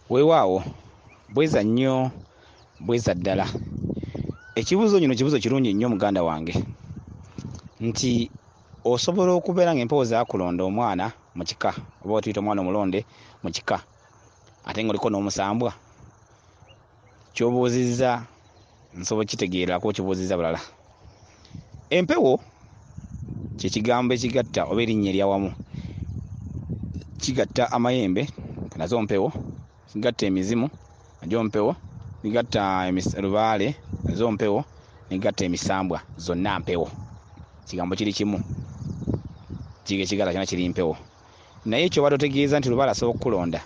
Weewaawo bweza nnyo bweza ddala. Ekibuuzo kino kibuuzo kirungi nnyo muganda wange, nti osobola okubeera ng'empewo zaakulonda omwana mu kika, oba otuyita omwana omulonde mu kika, ate ng'oliko n'omusambwa. Ky'obuuzizza nsobola kitegeerako kibuuzizza bulala. Empewo kye kigambo ekigatta oba erinnya eryawamu, kigatta amayembe nazo mpewo, kigatta emizimu nagyo mpewo, kigatta lubaale nazo mpewo, nigatta emisambwa zonna mpewo. Kigambo kiri kimu, kigatta kyonna kiri mpewo. Naye ky'obadde otegeeza nti lubaale asobola okukulonda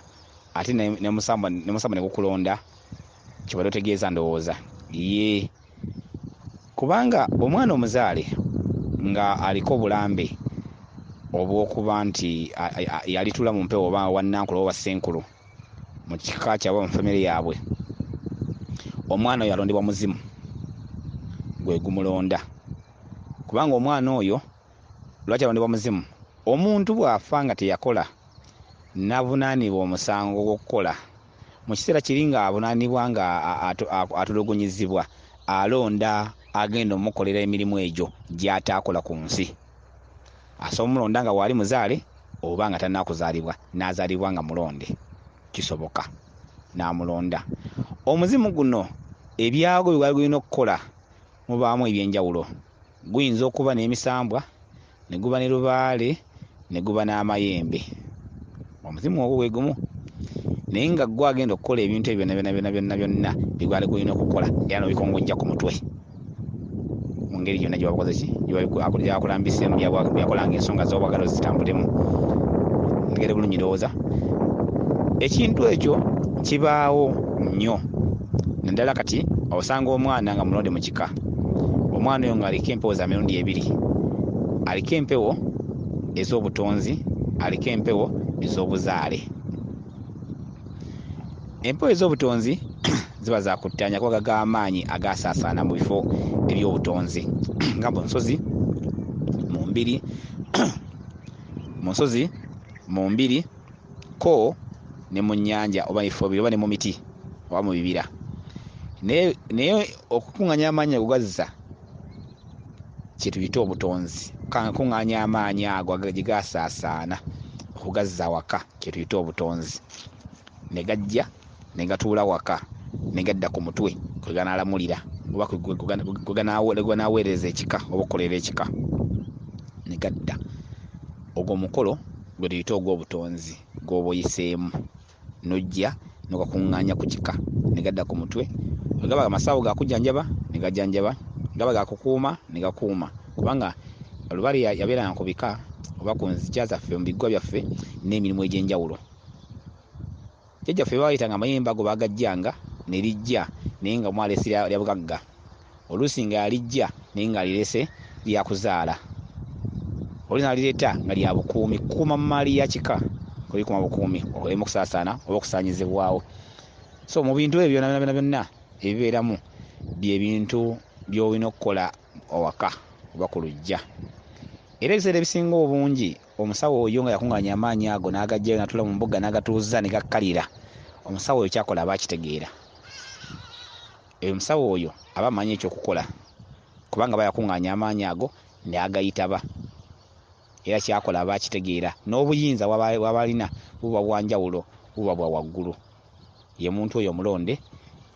ate ne musambwa ne gukulonda, ky'obadde otegeeza ndowooza ye. Kubanga omwana omuzaale nga aliko obulambe obw'okuba nti yalitula mu mpewo oba wannankulu oba ssenkulu mu kika kyabwe mu famire yaabwe, omwana oyo alondebwa muzimu gwe gumulonda. Kubanga omwana oyo lwaki alondebwa muzimu? Omuntu bw'afa nga teyakola n'avunaanibwa omusango gw'okukola, mu kiseera kiri ng'avunaanibwa nga atulugunyizibwa, alonda agenda omukolera emirimu egyo gy'ataakola ku nsi. Asobola omulonda nga waali muzaale oba nga tannakuzaalibwa, n'azaalibwa nga mulonde, kisoboka, n'amulonda. Omuzimu guno ebyago bye gwali gulina okukola mubaamu eby'enjawulo. Guyinza okuba n'emisambwa, ne guba ne lubaale, ne guba n'amayembe. Omuzimu ogwo gwe gumu, naye nga gwe agenda okukola ebintu ebyo byonna bye gwali gulina okukola era n'obikongojja ku mutwe. Mu ngeri gyonna gye wabakoze ki, gyakulambiseemu, byakolanga ensonga z'obwagala zitambulemu. Ngeri bulungi ndowooza. Ekintu ekyo kibaawo nnyo. Naddala kati osanga omwana nga mulonde mu kika. Omwana oyo ng'aliko empewo za mirundi ebiri. Aliko empewo ez'obutonzi, aliko empewo ez'obuzaale. Empewo ez'obutonzi ziba za kuttaanya kuba g'amaanyi agasaasaana mu bifo eby'obutonzi nga mu nsozi, mu mbiri, mu mbiri, ko ne mu nnyanja oba ebifo oba ne mu miti oba mu bibira. Naye okukuŋŋaanya amaanyi ago gazza kye tuyita obutonzi. Kuŋŋaanya amaanyi ago gye gasaasaana okugazza waka kye tuyita obutonzi. Ne gajja ne gatuula waka ne gadda ku mutwe kwe ganaalamulira oba kwe ganaaweereza ekika oba okukolera ekika ne gadda. Ogwo omukolo gwe tuyita ogw'obutonzi gw'oba oyiseemu, n'ojja n'ogakuŋŋaanya ku kika ne gadda ku mutwe. Bwe gaba amasawo ga kujjanjaba ne gajjanjaba, gaba ga kukuuma ne gakuuma. Kubanga olubaale yabeeranga ku bika oba ku nzija zaffe mu biggwa byaffe n'emirimu egy'enjawulo. Jjajjaffe baayitanga amayembe ago baagajjanga ne lijja naye nga mwaleese lya bugagga. Oluusi nga yalijja naye nga alirese lya kuzaala. Oluusi nalireeta nga lya bukuumi, kukuuma mu maali ya kika, kulikuuma bukuumi okulema okusaasaana oba okusaanyizibwawo. So mu bintu ebyo byonna ebibeeramu bye bintu by'olina okukola owaka oba ku luggya. Era ebiseera ebisinga obungi omusawo oyo nga yakuŋŋaanya amaanyi ago n'agajjayo n'atuula mu mbuga n'agatuuza ne gakkalira, omusawo oyo kyakola aba akitegeera. Omusawo oyo aba amanyi ekyokukola kubanga aba yakuŋŋaanya amaanyi ago ne agayitaba. Era kyakola aba akitegeera. N'obuyinza bw'aba alina buba bwa njawulo, buba bwa waggulu. Ye muntu oyo omulonde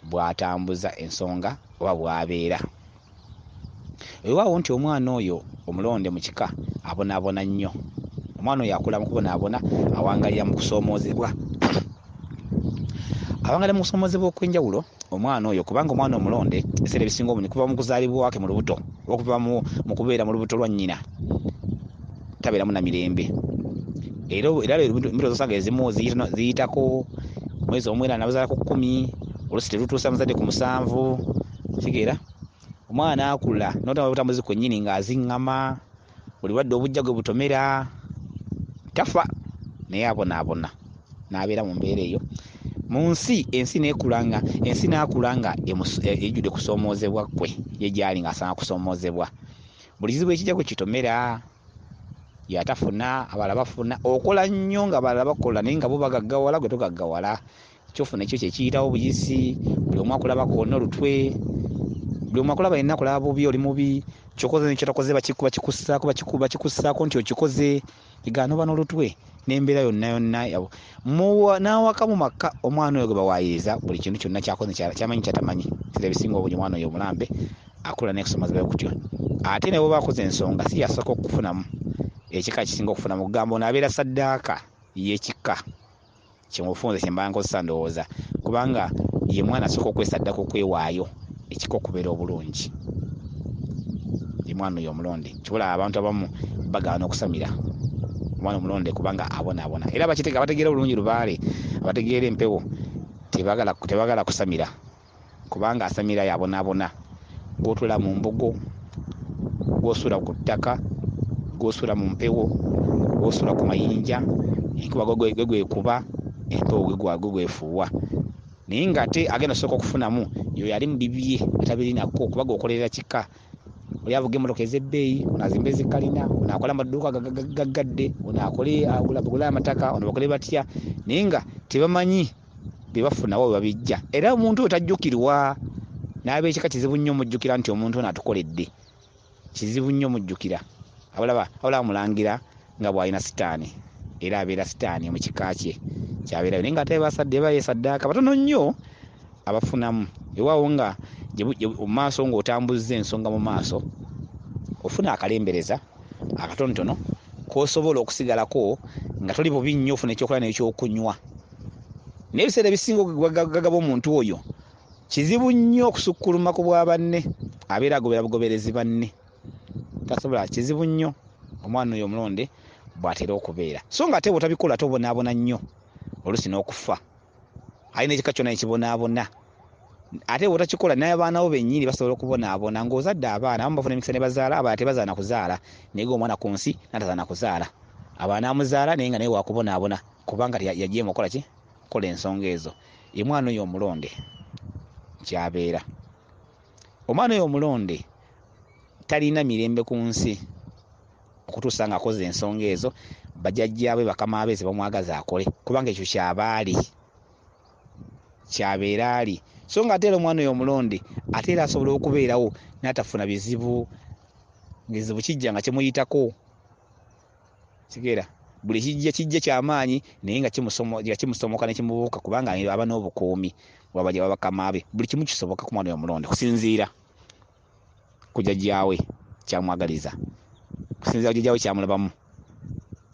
bw'atambuza ensonga oba bw'abeera. Weewaawo nti omwana oyo omulonde mu kika abonaabona nnyo. Omwana oyo akula mu kubonaabona, awangalira mu kusoomoozebwa. Awangalira mu kusoomoozebwa okw'enjawulo omwana oyo, kubanga omwana omulonde ebiseera ebisinga obungi kuva mu kuzaalibwa kwake mu lubuto oba kuva mu kubeera mu lubuto lwa nnyina tabeeramu na mirembe. Era embuto z'osanga ezimu ziyitako mwezi omwera nabuzaala ku 10, oluusi terutuusa muzadde ku 7. Kitegeera omwana akula n'otama butambuzi kwennyini ng'aziŋŋama, buli lwadde obujja gwe butomera, tafa naye abonaabona n'abeera mu mbeera eyo. Mu ensi n'akula nga ejjudde kusoomoozebwa kwe, ye gy'ali ng'asaana kusoomoozebwa. Buli kizibu ekijja kwe kitomera, yatafuna, abalala bafuna. Okola nnyo nga abalala bakola naye nga bo bagaggawala, gwe togaggawala. kyofuna ekyo kyekiyitawo buyisi buli omu akulabako olina olutwe buli omu akulaba yenna akulaba bubi oli mubi kyokoze nekyotakoze bakikussaako nti okikoze egaana oba n'olutwe n'embeera yonna n'awaka mu maka omwana oyo gwe bawaayiriza buli kintu kyonna kyakoze kyamanyi kyatamanyi sira ebisinga obungi omwana oyo omulambe akula n'ekusoma zibayo kutyo ate ne bwoba akoze ensonga si yasooka okufunamu ekika kisinga okufuna mu kugamba ono abeera saddaaka y'ekika kyemufunze kyembala nkozesa ndowooza kubanga ye mwana asooka okwesaddaaka okwewaayo ekika okubeera obulungi ye mwana oyo omulonde kibula abantu abamu bagaana okusamira omwana omulonde kubanga abonaabona era abategeera bulungi lubaale abategeera empewo tebagala kusamira kubanga asamira yabonaabona gwotula mu mbugo gwosula ku ttaka gwosula mu mpewo gwosula ku mayinja enkuba gwekuba empewo gwefuuwa naye ng'ate agenda osooka okufunamu yo yali mu bibye atabirinako kuba gwokolerera kika oli avuga emmotoka ez'ebbeeyi ono azimba ezikalina ono akola amaduuka gaggadde ono agula amataka ono bakole batya naye nga tebamanyi bye bafunawo bwe babijja era omuntu oyo tajjukirwa n'abeekika kizibu nnyo omujjukira nti omuntu ono atukoledde kizibu nnyo omujjukira abulaba mulangira nga bw'alina sitaani era abeera sitaani mu kika kye kyabeerayo naye ng'ate basadde bayesaddaaka batono nnyo abafunamu ewaawo nga mu maaso ng'otambuzza ensonga mu maaso ofuna akalembereza akatonotono k'osobola okusigalako nga toli bubi nnyo ofuna ekyokulya n'ekyokunywa naye ebiseera ebisinga gagaba omuntu oyo kizibu nnyo okusukkuluma ku bwa banne abeera agobera bugoberezi banne tasobola kizibu nnyo omwana oyo omulonde bw'atera okubeera so nga ate bw'otabikola ate obonaabona nnyo oluusi n'okufa alina ekika kyonna ekibonaabona ate bw'otakikola n'abaana bo bennyini basobola okubonaabona ng'ozadde abaana abamu bafuna emikisa ne bazaala abalala tebazaana kuzaala naye omwana ku nsi n'atazaana kuzaala abaana amuzaala naye nga naye wakubonaabona kubanga yajeema okola ki kola ensonga ezo ye mwana oyo omulonde kyabeera omwana oyo omulonde talina mirembe ku nsi okutuusa nga akoze ensonga ezo bajjajjaabe bakama be ze bamwagaza akole kubanga ekyo kyabeera ali so nga ate era omwana oyo omulonde ate era asobola okubeerawo n'atafuna bizibu kijja nga kimuyitako kitegeera buli kijja kyamaanyi naye nga kimusomoka ne kimubuuka kubanga aba n'obukuumi bwabajja bakama be buli kimu kisoboka ku mwana oyo omulonde kusinziira ku jjajjaawe kyamwagaliza kusinziira ku jjajjaawe kyamulabamu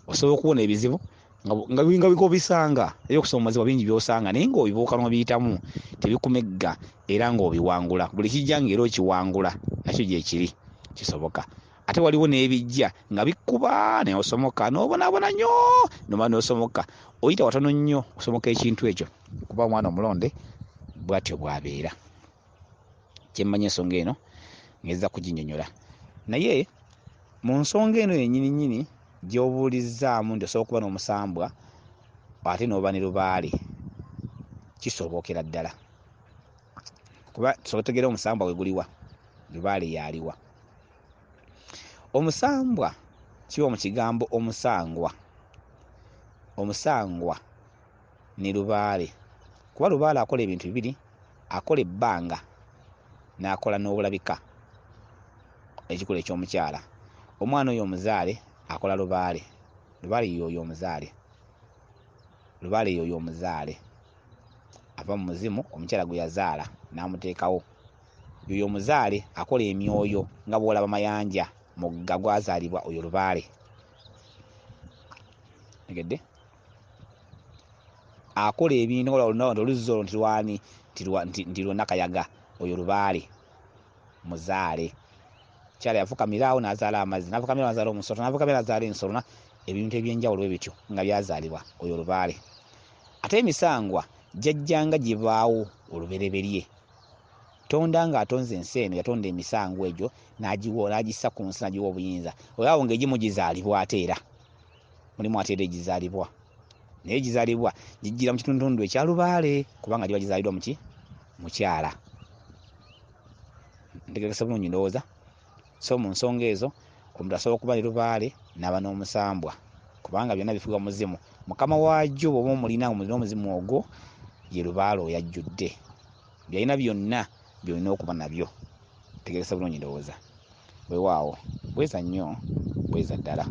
osobola okubona ebizibu nga bikobisanga era okusomozebwa bingi byosanga naye ng'obibuuka n'obiyitamu tebikumegga era ng'obiwangula buli kijja ng'era okiwangula nakyo gyekiri kisoboka ate waliwo n'ebijja nga bikkuba naye osomoka n'obonaabona nnyo nomala n'osomoka oyita watono nnyo osomoka ekintu ekyo kuba omwana omulonde bw'atyo bw'abeera kyemmanyi ensonga eno ngezza kuginnyonnyola naye mu nsonga eno yennyini gy'obuulizzaamu nti osobola okuba n'omusambwa ate n'oba ne lubaale kisobokera ddala kuba tusobola otegeera omusambwa we guliwa lubaale yaaliwa omusambwa kiba mu kigambo omusangwa ne lubaale kuba lubaale akola ebintu bibiri akola ebbanga n'akola n'obulabika ekikola eky'omukyala omwana oyo omuzaale akola lubaale yoyo omuzaale ava mu muzimu omukyala gwe yazaala n'amuteekawo yoyo omuzaale akola emyoyo nga bw'olaba mayanja mugga gwazaalibwa oyo lubaale tegedde akola ebintu oluzzi olwo nti lwonnakayaga oyo lubaale muzaale kyala yafukamirawo n'azaala amazzi n'afukamira n'azaala omusota n'afukamira n'azaala ensolo ebintu ebyenjawulo bwe bityo nga byazaalibwa oyo lubaale ate emisangwa jjajjanga gibaawo olubereberye tonda ng'atonze ensi eno yatonda emisangwa egyo n'agissa ku nsi n'agiwa obuyinza olwawo ng'egimu gizaalibwa ate era mulimu ate era egizaalibwa naye gizaalibwa gijjira mu kitundutundu ekya lubaale kubanga giba gizaaliddwa muki mukyala ntegekesa bulungi ndowooza so mu nsonga ezo omuntu asobola okuba ne lubaale n'aba n'omusambwa kubanga byonna bifuuka muzimu mukama waagyo bw'oba omulina omuzimu ogwo ye lubaale oyajjudde. Byalina byonna byolina okuba nabyo. Tegereza bulungi ndowooza. Weewaawo bweza nnyo bweza ddala.